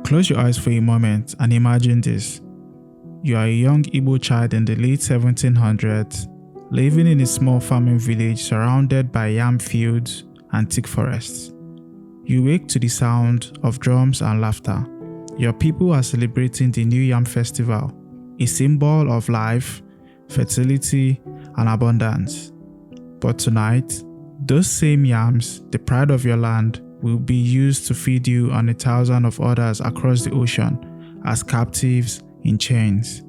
Close your eyes for a moment and imagine this. You are a young Igbo child in the late 1700s, living in a small farming village surrounded by yam fields and thick forests. You wake to the sound of drums and laughter. Your people are celebrating the New Yam Festival, a symbol of life, fertility, and abundance. But tonight, those same yams, the pride of your land, will be used to feed you and 1,000 of others across the ocean as captives in chains.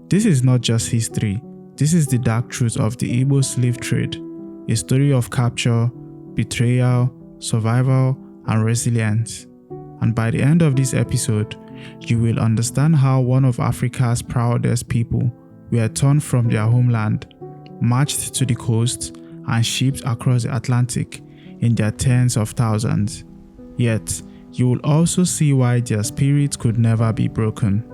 This is not just history. This is the dark truth of the Igbo slave trade, a story of capture, betrayal, survival, and resilience. And by the end of this episode, you will understand how one of Africa's proudest people were torn from their homeland, marched to the coast, and shipped across the Atlantic in their tens of thousands. Yet, you will also see why their spirit could never be broken.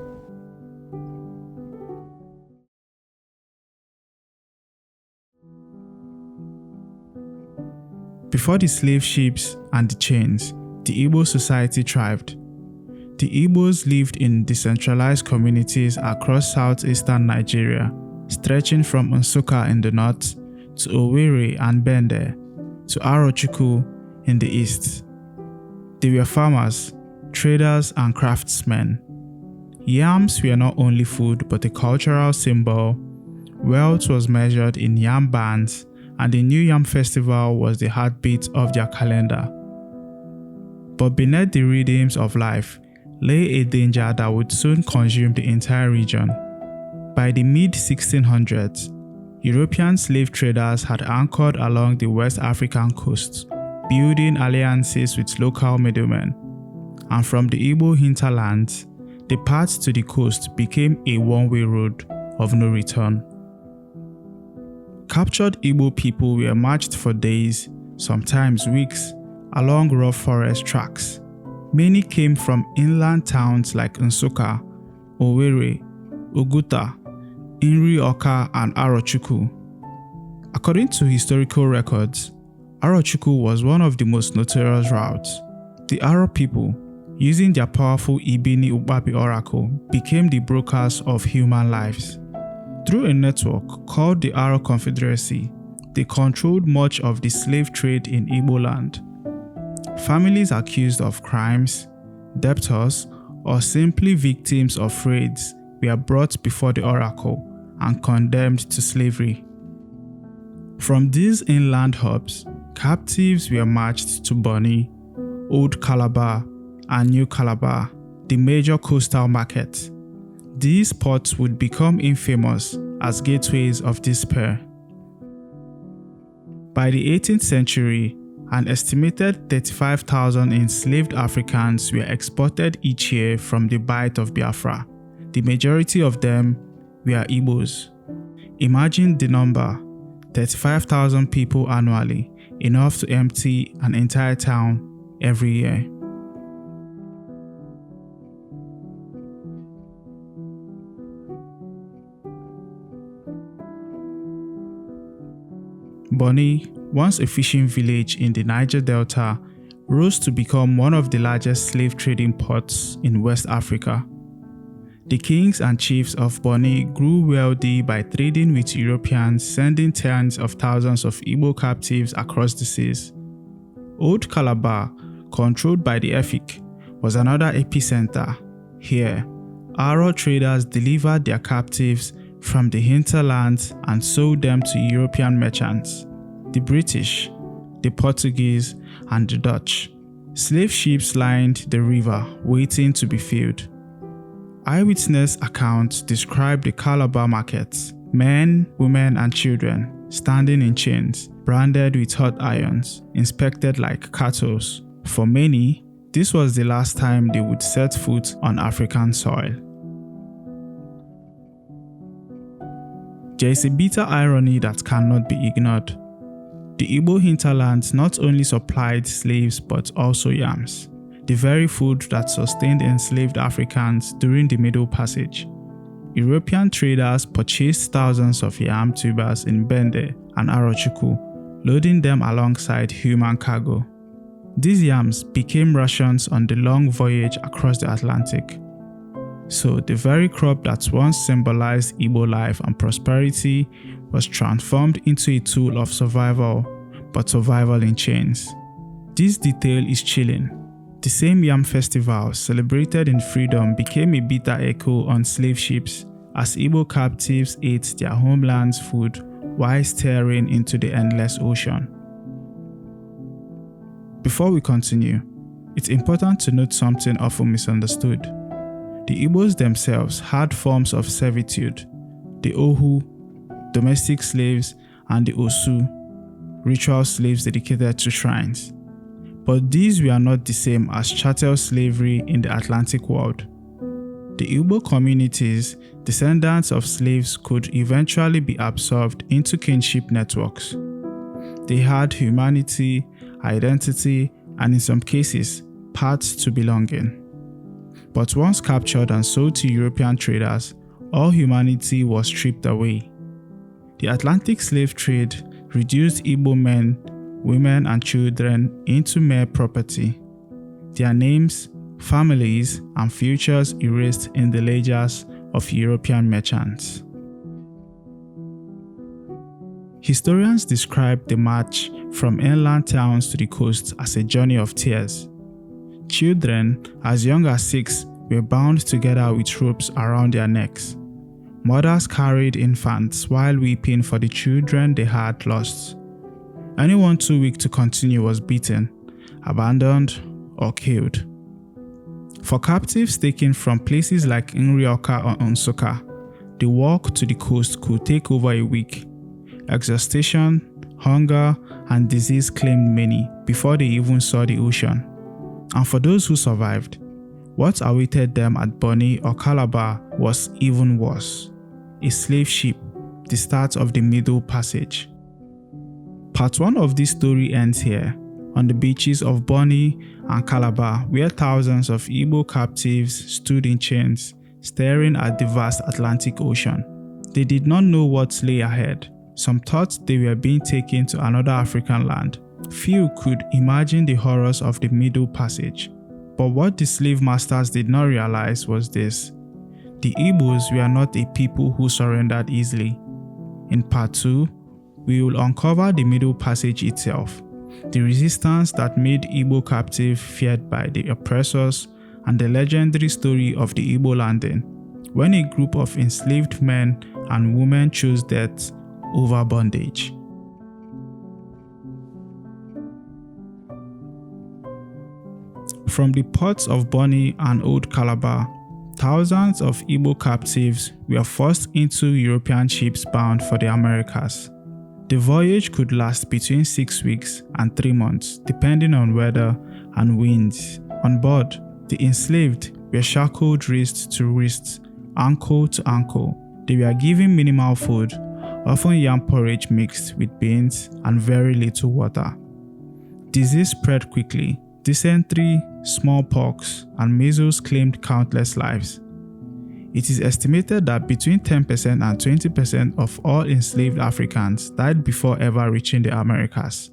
Before the slave ships and the chains, the Igbo society thrived. The Igbos lived in decentralized communities across southeastern Nigeria, stretching from Nsukka in the north to Owerri and Bende to Arochukwu in the east. They were farmers, traders, and craftsmen. Yams were not only food but a cultural symbol. Wealth was measured in yam bands, and the New Yam Festival was the heartbeat of their calendar. But beneath the rhythms of life lay a danger that would soon consume the entire region. By the mid-1600s, European slave traders had anchored along the West African coast, building alliances with local middlemen. And from the Igbo hinterlands, the path to the coast became a one-way road of no return. Captured Igbo people were marched for days, sometimes weeks, along rough forest tracks. Many came from inland towns like Nsukka, Owerri, Oguta, Nri-Awka, and Arochukwu. According to historical records, Arochukwu was one of the most notorious routes. The Aro people, using their powerful Ibini Ukpabi oracle, became the brokers of human lives. Through a network called the Aro Confederacy, they controlled much of the slave trade in Igbo land. Families accused of crimes, debtors, or simply victims of raids were brought before the oracle and condemned to slavery. From these inland hubs, captives were marched to Bonny, Old Calabar, and New Calabar, the major coastal markets. These ports would become infamous as gateways of despair. By the 18th century, an estimated 35,000 enslaved Africans were exported each year from the Bight of Biafra. The majority of them were Igbos. Imagine the number, 35,000 people annually, enough to empty an entire town every year. Bonny, once a fishing village in the Niger Delta, rose to become one of the largest slave trading ports in West Africa. The kings and chiefs of Bonny grew wealthy by trading with Europeans, sending tens of thousands of Igbo captives across the seas. Old Calabar, controlled by the Efik, was another epicenter. Here, Aro traders delivered their captives from the hinterlands and sold them to European merchants, the British, the Portuguese, and the Dutch. Slave ships lined the river, waiting to be filled. Eyewitness accounts describe the Calabar markets: men, women, and children standing in chains, branded with hot irons, inspected like cattle. For many, this was the last time they would set foot on African soil. There is a bitter irony that cannot be ignored. The Igbo hinterlands not only supplied slaves but also yams, the very food that sustained enslaved Africans during the Middle Passage. European traders purchased thousands of yam tubers in Bende and Arochukwu, loading them alongside human cargo. These yams became rations on the long voyage across the Atlantic. So the very crop that once symbolized Igbo life and prosperity was transformed into a tool of survival, but survival in chains. This detail is chilling. The same yam festival celebrated in freedom became a bitter echo on slave ships as Igbo captives ate their homeland's food while staring into the endless ocean. Before we continue, it's important to note something often misunderstood. The Igbos themselves had forms of servitude: the Ohu, domestic slaves, and the Osu, ritual slaves dedicated to shrines. But these were not the same as chattel slavery in the Atlantic world. The Igbo communities, descendants of slaves, could eventually be absorbed into kinship networks. They had humanity, identity, and in some cases, paths to belonging. But once captured and sold to European traders, all humanity was stripped away. The Atlantic slave trade reduced Igbo men, women, and children into mere property. Their names, families, and futures erased in the ledgers of European merchants. Historians describe the march from inland towns to the coast as a journey of tears. Children, as young as 6, were bound together with ropes around their necks. Mothers carried infants while weeping for the children they had lost. Anyone too weak to continue was beaten, abandoned, or killed. For captives taken from places like Nrioka or Nsukka, the walk to the coast could take over a week. Exhaustion, hunger, and disease claimed many before they even saw the ocean. And for those who survived, what awaited them at Bonny or Calabar was even worse: a slave ship, the start of the Middle Passage. Part 1 of this story ends here, on the beaches of Bonny and Calabar, where thousands of Igbo captives stood in chains, staring at the vast Atlantic Ocean. They did not know what lay ahead. Some thought they were being taken to another African land. Few could imagine the horrors of the Middle Passage. But what the slave masters did not realize was this: the Igbos were not a people who surrendered easily. In part 2, we will uncover the Middle Passage itself, the resistance that made Igbo captive feared by the oppressors, and the legendary story of the Igbo landing, when a group of enslaved men and women chose death over bondage. From the ports of Bonny and Old Calabar, thousands of Igbo captives were forced into European ships bound for the Americas. The voyage could last between 6 weeks and 3 months, depending on weather and winds. On board, the enslaved were shackled wrist to wrist, ankle to ankle. They were given minimal food, often yam porridge mixed with beans and very little water. Disease spread quickly. Dysentery, smallpox, and measles claimed countless lives. It is estimated that between 10% and 20% of all enslaved Africans died before ever reaching the Americas.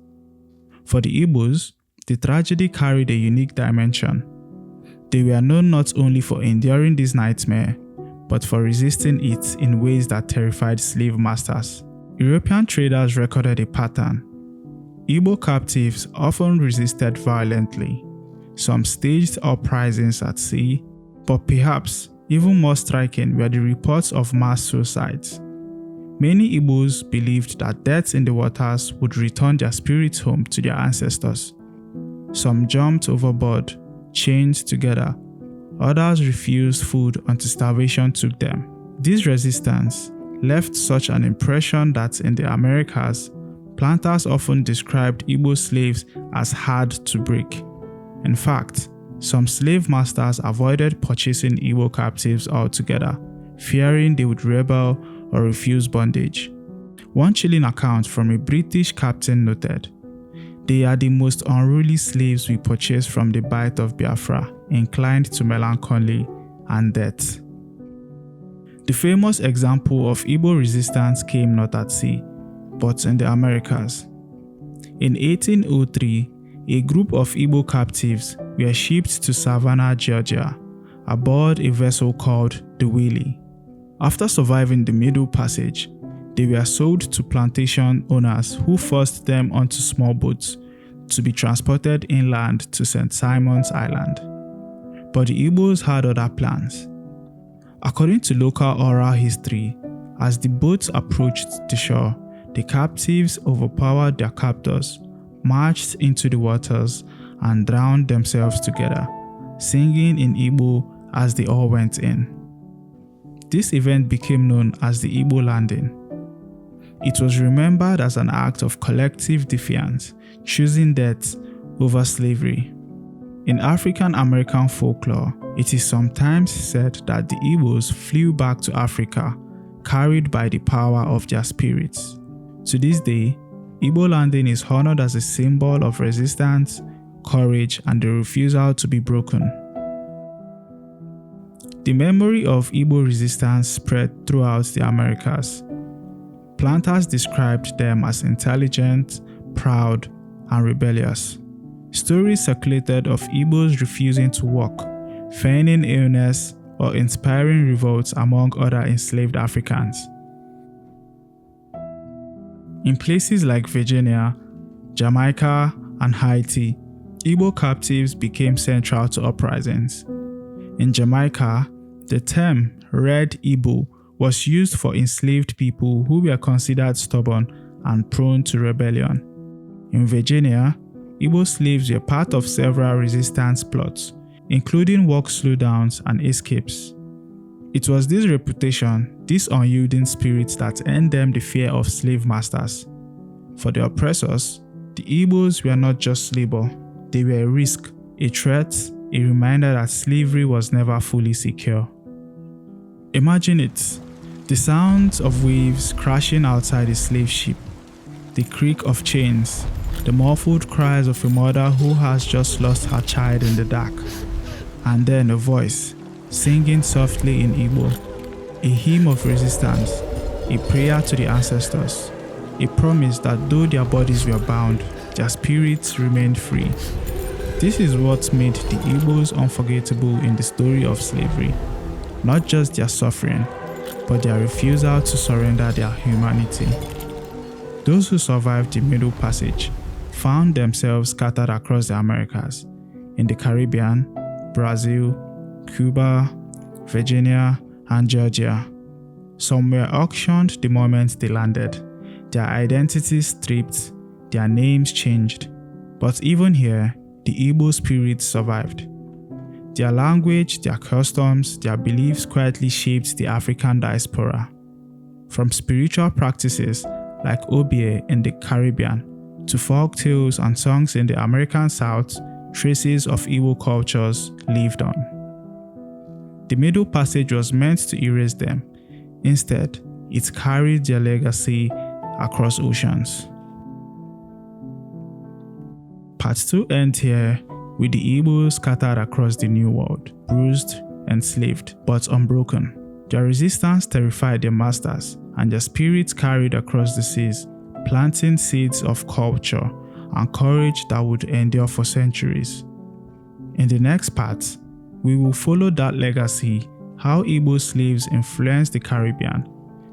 For the Igbos, the tragedy carried a unique dimension. They were known not only for enduring this nightmare, but for resisting it in ways that terrified slave masters. European traders recorded a pattern. Igbo captives often resisted violently. Some staged uprisings at sea, but perhaps even more striking were the reports of mass suicides. Many Igbos believed that deaths in the waters would return their spirits home to their ancestors. Some jumped overboard, chained together. Others refused food until starvation took them. This resistance left such an impression that in the Americas, planters often described Igbo slaves as hard to break. In fact, some slave masters avoided purchasing Igbo captives altogether, fearing they would rebel or refuse bondage. One chilling account from a British captain noted, "They are the most unruly slaves we purchased from the Bight of Biafra, inclined to melancholy and death." The famous example of Igbo resistance came not at sea, but in the Americas. In 1803, A group of Igbo captives were shipped to Savannah, Georgia, aboard a vessel called the Whaley. After surviving the Middle Passage, they were sold to plantation owners who forced them onto small boats to be transported inland to St. Simon's Island. But the Igbos had other plans. According to local oral history, as the boats approached the shore, the captives overpowered their captors, marched into the waters, and drowned themselves together, singing in Igbo as they all went in. This event became known as the Igbo Landing. It was remembered as an act of collective defiance, choosing death over slavery. In African American folklore, it is sometimes said that the Igbos flew back to Africa, carried by the power of their spirits. To this day, Igbo Landing is honored as a symbol of resistance, courage, and the refusal to be broken. The memory of Igbo resistance spread throughout the Americas. Planters described them as intelligent, proud, and rebellious. Stories circulated of Igbos refusing to work, feigning illness, or inspiring revolts among other enslaved Africans. In places like Virginia, Jamaica, and Haiti, Igbo captives became central to uprisings. In Jamaica, the term Red Igbo was used for enslaved people who were considered stubborn and prone to rebellion. In Virginia, Igbo slaves were part of several resistance plots, including work slowdowns and escapes. It was this reputation, this unyielding spirit that earned them the fear of slave masters. For the oppressors, the Igbos were not just labor, they were a risk, a threat, a reminder that slavery was never fully secure. Imagine it, the sounds of waves crashing outside a slave ship, the creak of chains, the muffled cries of a mother who has just lost her child in the dark, and then a voice singing softly in Igbo, a hymn of resistance, a prayer to the ancestors, a promise that though their bodies were bound, their spirits remained free. This is what made the Igbos unforgettable in the story of slavery, not just their suffering, but their refusal to surrender their humanity. Those who survived the Middle Passage found themselves scattered across the Americas, in the Caribbean, Brazil, Cuba, Virginia, and Georgia. Some were auctioned the moment they landed, their identities stripped, their names changed. But even here, the Igbo spirit survived. Their language, their customs, their beliefs quietly shaped the African diaspora. From spiritual practices like Obie in the Caribbean to folk tales and songs in the American South, traces of Igbo cultures lived on. The Middle Passage was meant to erase them. Instead, it carried their legacy across oceans. Part 2 ends here with the Igbos scattered across the New World, bruised, enslaved, but unbroken. Their resistance terrified their masters, and their spirits carried across the seas, planting seeds of culture and courage that would endure for centuries. In the next part, we will follow that legacy, how Igbo slaves influenced the Caribbean,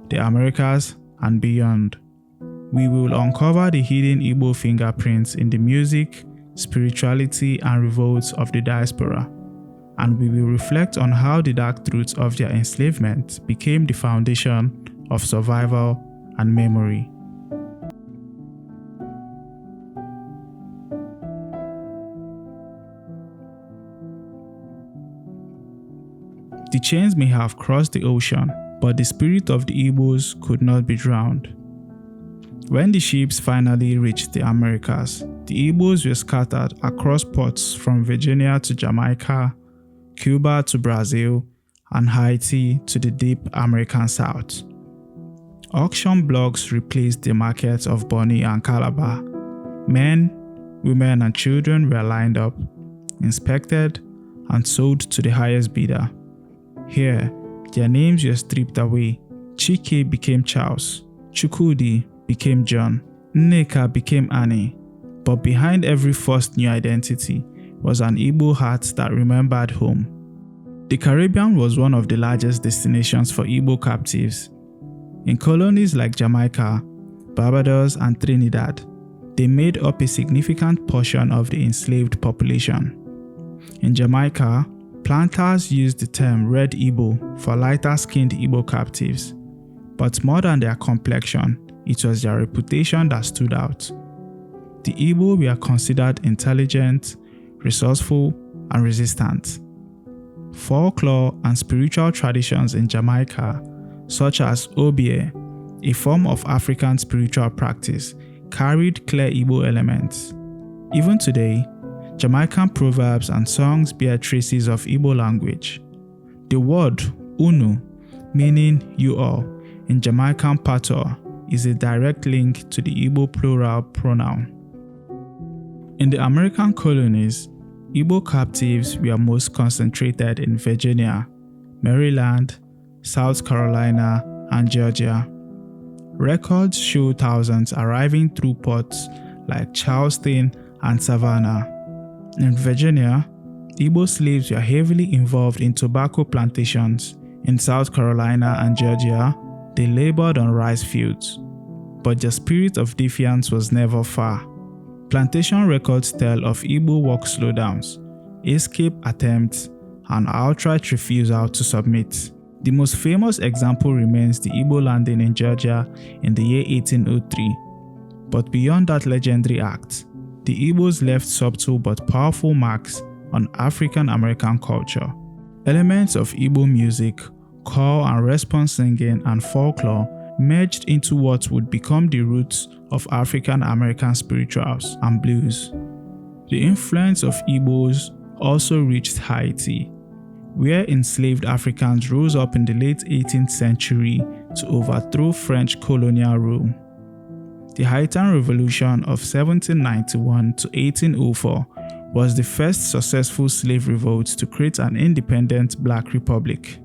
the Americas, and beyond. We will uncover the hidden Igbo fingerprints in the music, spirituality, and revolts of the diaspora, and we will reflect on how the dark truths of their enslavement became the foundation of survival and memory. The chains may have crossed the ocean, but the spirit of the Igbos could not be drowned. When the ships finally reached the Americas, the Igbos were scattered across ports from Virginia to Jamaica, Cuba to Brazil, and Haiti to the deep American South. Auction blocks replaced the markets of Bonny and Calabar. Men, women, and children were lined up, inspected, and sold to the highest bidder. Here, their names were stripped away. Chike became Charles, Chukwudi became John, Nneka became Annie, But behind every first new identity was an Igbo heart that remembered home. The Caribbean was one of the largest destinations for Igbo captives. In colonies like Jamaica, Barbados, and Trinidad, they made up a significant portion of the enslaved population. In Jamaica, planters used the term Red Igbo for lighter-skinned Igbo captives, but more than their complexion, it was their reputation that stood out. The Igbo were considered intelligent, resourceful, and resistant. Folklore and spiritual traditions in Jamaica, such as Obie, a form of African spiritual practice, carried clear Igbo elements. Even today, Jamaican proverbs and songs bear traces of Igbo language. The word unu, meaning you all, in Jamaican patois, is a direct link to the Igbo plural pronoun. In the American colonies, Igbo captives were most concentrated in Virginia, Maryland, South Carolina, and Georgia. Records show thousands arriving through ports like Charleston and Savannah. In Virginia, Igbo slaves were heavily involved in tobacco plantations. In South Carolina and Georgia, they labored on rice fields. But the spirit of defiance was never far. Plantation records tell of Igbo work slowdowns, escape attempts, and outright refusal to submit. The most famous example remains the Igbo landing in Georgia in the year 1803. But beyond that legendary act, the Igbos left subtle but powerful marks on African American culture. Elements of Igbo music, call and response singing, and folklore merged into what would become the roots of African American spirituals and blues. The influence of Igbos also reached Haiti, where enslaved Africans rose up in the late 18th century to overthrow French colonial rule. The Haitian Revolution of 1791 to 1804 was the first successful slave revolt to create an independent Black republic.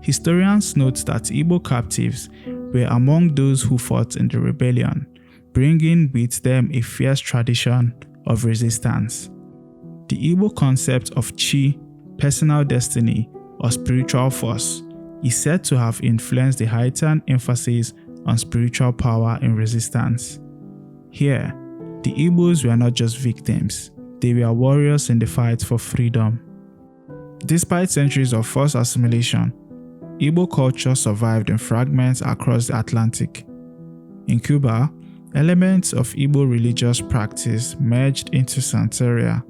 Historians note that Igbo captives were among those who fought in the rebellion, bringing with them a fierce tradition of resistance. The Igbo concept of Chi, personal destiny, or spiritual force, is said to have influenced the Haitian emphasis on spiritual power in resistance. Here, the Igbos were not just victims, they were warriors in the fight for freedom. Despite centuries of forced assimilation, Igbo culture survived in fragments across the Atlantic. In Cuba, elements of Igbo religious practice merged into Santeria.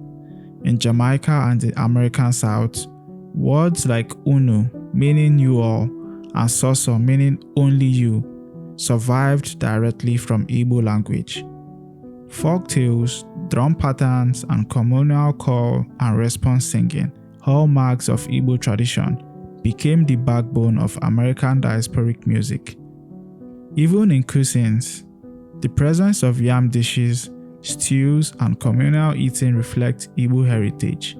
In Jamaica and the American South, words like unu, meaning you all, and soso, meaning only you, survived directly from Igbo language. Folk tales, drum patterns, and communal call and response singing, hallmarks of Igbo tradition, became the backbone of American diasporic music. Even in cuisines, the presence of yam dishes, stews, and communal eating reflect Igbo heritage.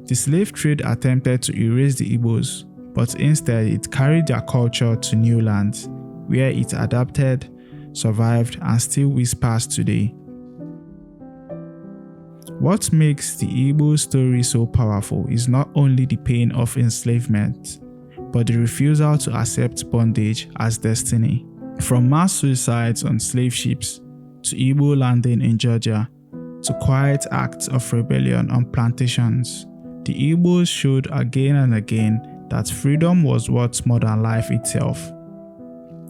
The slave trade attempted to erase the Igbos, but instead it carried their culture to new lands, where it adapted, survived, and still whispers today. What makes the Igbo story so powerful is not only the pain of enslavement, but the refusal to accept bondage as destiny. From mass suicides on slave ships, to Igbo landing in Georgia, to quiet acts of rebellion on plantations, the Igbos showed again and again that freedom was worth more than life itself.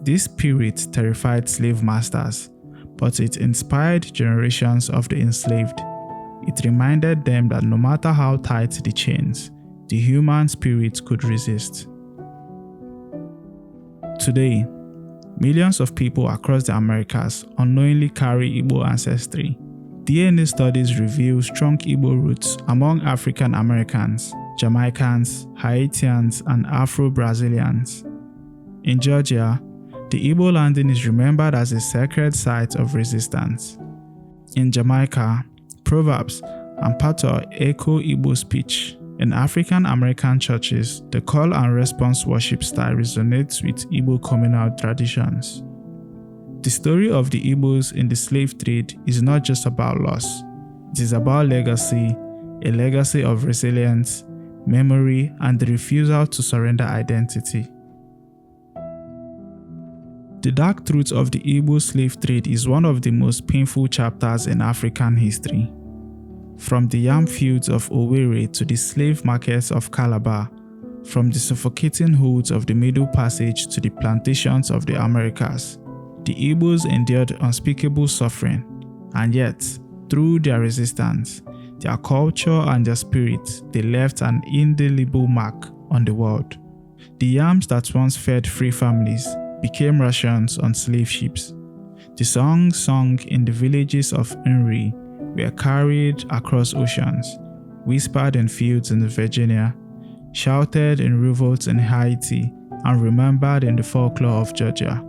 This spirit terrified slave masters, but it inspired generations of the enslaved. It reminded them that no matter how tight the chains, the human spirit could resist. Today, millions of people across the Americas unknowingly carry Igbo ancestry. DNA studies reveal strong Igbo roots among African Americans, Jamaicans, Haitians, and Afro-Brazilians. In Georgia, the Igbo landing is remembered as a sacred site of resistance. In Jamaica, proverbs and patois echo Igbo speech. In African American churches, the call and response worship style resonates with Igbo communal traditions. The story of the Igbos in the slave trade is not just about loss. It is about legacy, a legacy of resilience, memory, and the refusal to surrender identity. The dark truth of the Igbo slave trade is one of the most painful chapters in African history. From the yam fields of Owerri to the slave markets of Calabar, from the suffocating holds of the Middle Passage to the plantations of the Americas, the Igbos endured unspeakable suffering, and yet, through their resistance, their culture and their spirit, they left an indelible mark on the world. The yams that once fed free families became rations on slave ships. The songs sung in the villages of Nri were carried across oceans, whispered in fields in Virginia, shouted in revolts in Haiti, and remembered in the folklore of Georgia.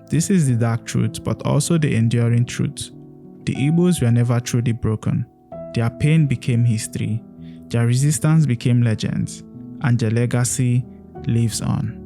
This is the dark truth, but also the enduring truth. The Igbos were never truly broken. Their pain became history, their resistance became legends, and their legacy lives on.